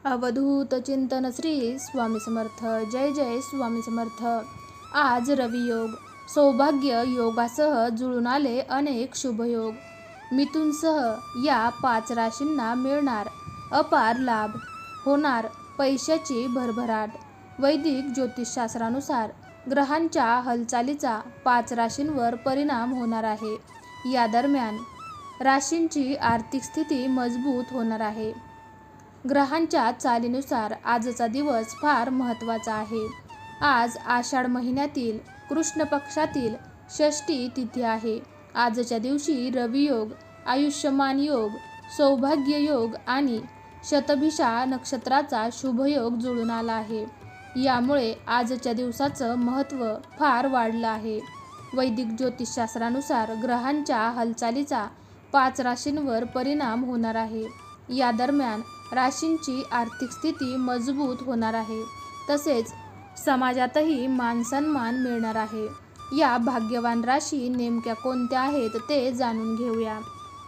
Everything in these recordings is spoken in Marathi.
अवधूत चिंतन श्री स्वामी समर्थ. जय जय स्वामी समर्थ. आज रवियोग सौभाग्य योगासह जुळून आले अनेक शुभयोग. मिथुनसह या 5 राशींना मिळणार अपार लाभ, होणार पैशाची भरभराट. वैदिक ज्योतिषशास्त्रानुसार ग्रहांच्या हालचालीचा 5 राशींवर परिणाम होणार आहे. या दरम्यान राशींची आर्थिक स्थिती मजबूत होणार आहे. ग्रहांच्या चालीनुसार आजचा दिवस फार महत्त्वाचा आहे. आज आषाढ महिन्यातील कृष्ण पक्षातील षष्ठी तिथी आहे. आजच्या दिवशी रवियोग, आयुष्यमान योग, सौभाग्य योग आणि शतभिषा नक्षत्राचा शुभयोग जुळून आला आहे. यामुळे आजच्या दिवसाचं महत्त्व फार वाढलं आहे. वैदिक ज्योतिषशास्त्रानुसार ग्रहांच्या हालचालीचा 5 राशींवर परिणाम होणार आहे. या दरम्यान राशींची आर्थिक स्थिती मजबूत होणार आहे. तसेच समाजातही मानसन्मान मिळणार आहे. या भाग्यवान राशी नेमक्या कोणत्या आहेत ते जाणून घेऊया.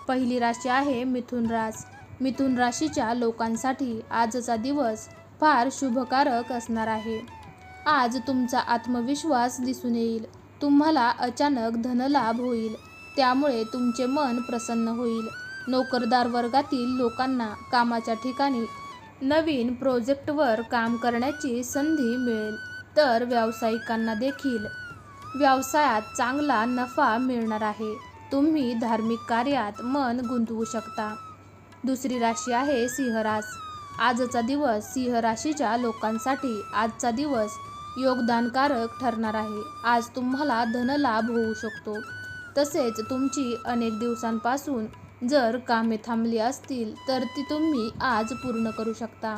पहिली राशी आहे मिथुन रास. मिथुन राशीच्या लोकांसाठी आजचा दिवस फार शुभकारक असणार आहे. आज तुमचा आत्मविश्वास दिसून येईल. तुम्हाला अचानक धनलाभ होईल. त्यामुळे तुमचे मन प्रसन्न होईल. नोकरदार वर्गातील लोकांना कामाच्या ठिकाणी नवीन प्रोजेक्टवर काम करण्याची संधी मिळेल. तर व्यावसायिकांना देखील व्यवसायात चांगला नफा मिळणार आहे. तुम्ही धार्मिक कार्यात मन गुंतवू शकता. दुसरी राशी आहे सिंह रास. आजचा दिवस सिंह राशीच्या लोकांसाठी आजचा दिवस योगदानकारक ठरणार आहे. आज तुम्हाला धनलाभ होऊ शकतो. तसेच तुमची अनेक दिवसांपासून जर कामे थांबली असतील तर ती तुम्ही आज पूर्ण करू शकता.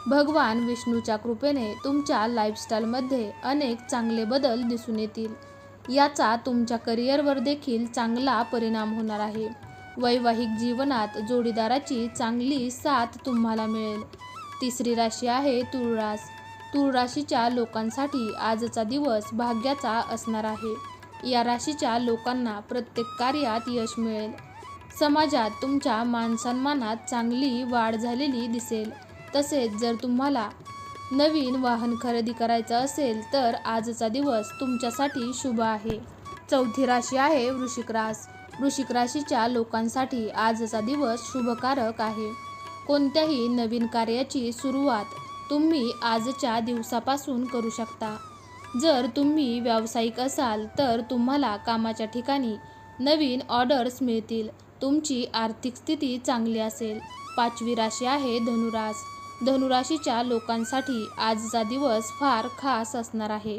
भगवान विष्णूच्या कृपेने तुमच्या लाईफस्टाईलमध्ये अनेक चांगले बदल दिसून येतील. याचा तुमच्या करिअरवर देखील चांगला परिणाम होणार आहे. वैवाहिक जीवनात जोडीदाराची चांगली साथ तुम्हाला मिळेल. तिसरी राशी आहे तुळ रास. तुळ राशीच्या लोकांसाठी आजचा दिवस भाग्याचा असणार आहे. या राशीच्या लोकांना प्रत्येक कार्यात यश मिळेल. समाजात तुमच्या मानसन्मानात चांगली वाढ झालेली दिसेल. तसेच जर तुम्हाला नवीन वाहन खरेदी करायचं असेल तर आजचा दिवस तुमच्यासाठी शुभ आहे. चौथी राशी आहे वृश्चिक रास. वृश्चिक राशीच्या लोकांसाठी आजचा दिवस शुभकारक आहे. कोणत्याही नवीन कार्याची सुरुवात तुम्ही आजच्या दिवसापासून करू शकता. जर तुम्ही व्यावसायिक असाल तर तुम्हाला कामाच्या ठिकाणी नवीन ऑर्डर्स मिळतील. तुमची आर्थिक स्थिती चांगली असेल. पाचवी राशी आहे धनुरास. धनुराशीच्या लोकांसाठी आजचा दिवस फार खास असणार आहे.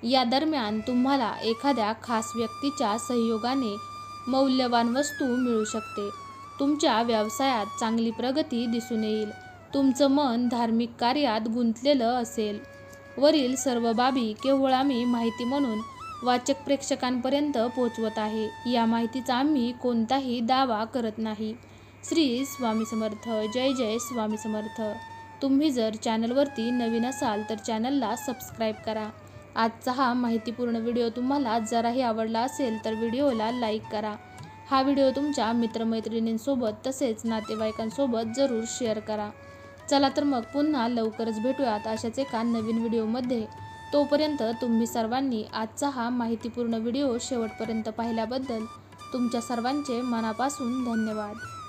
या दरम्यान तुम्हाला एखाद्या खास व्यक्तीच्या सहयोगाने मौल्यवान वस्तू मिळू शकते. तुमच्या व्यवसायात चांगली प्रगती दिसून येईल. तुमचं मन धार्मिक कार्यात गुंतलेलं असेल. वरील सर्व बाबी केवळ आम्ही माहिती म्हणून वाचक प्रेक्षकांपर्यंत पोहोचवत आहे. या माहितीचा आम्ही कोणताही दावा करत नाही. श्री स्वामी समर्थ. जय जय स्वामी समर्थ. तुम्ही जर चॅनलवरती नवीन असाल तर चॅनलला सबस्क्राईब करा. आजचा हा माहितीपूर्ण व्हिडिओ तुम्हाला जराही आवडला असेल तर व्हिडिओला लाईक करा. हा व्हिडिओ तुमच्या मित्रमैत्रिणींसोबत तसेच नातेवाईकांसोबत जरूर शेअर करा. चला तर मग पुन्हा लवकरच भेटूयात अशाच एका नवीन व्हिडिओमध्ये. तोपर्यंत तुम्ही सर्वांनी आजचा हा माहितीपूर्ण व्हिडिओ शेवटपर्यंत पाहिल्याबद्दल तुमच्या सर्वांचे मनापासून धन्यवाद.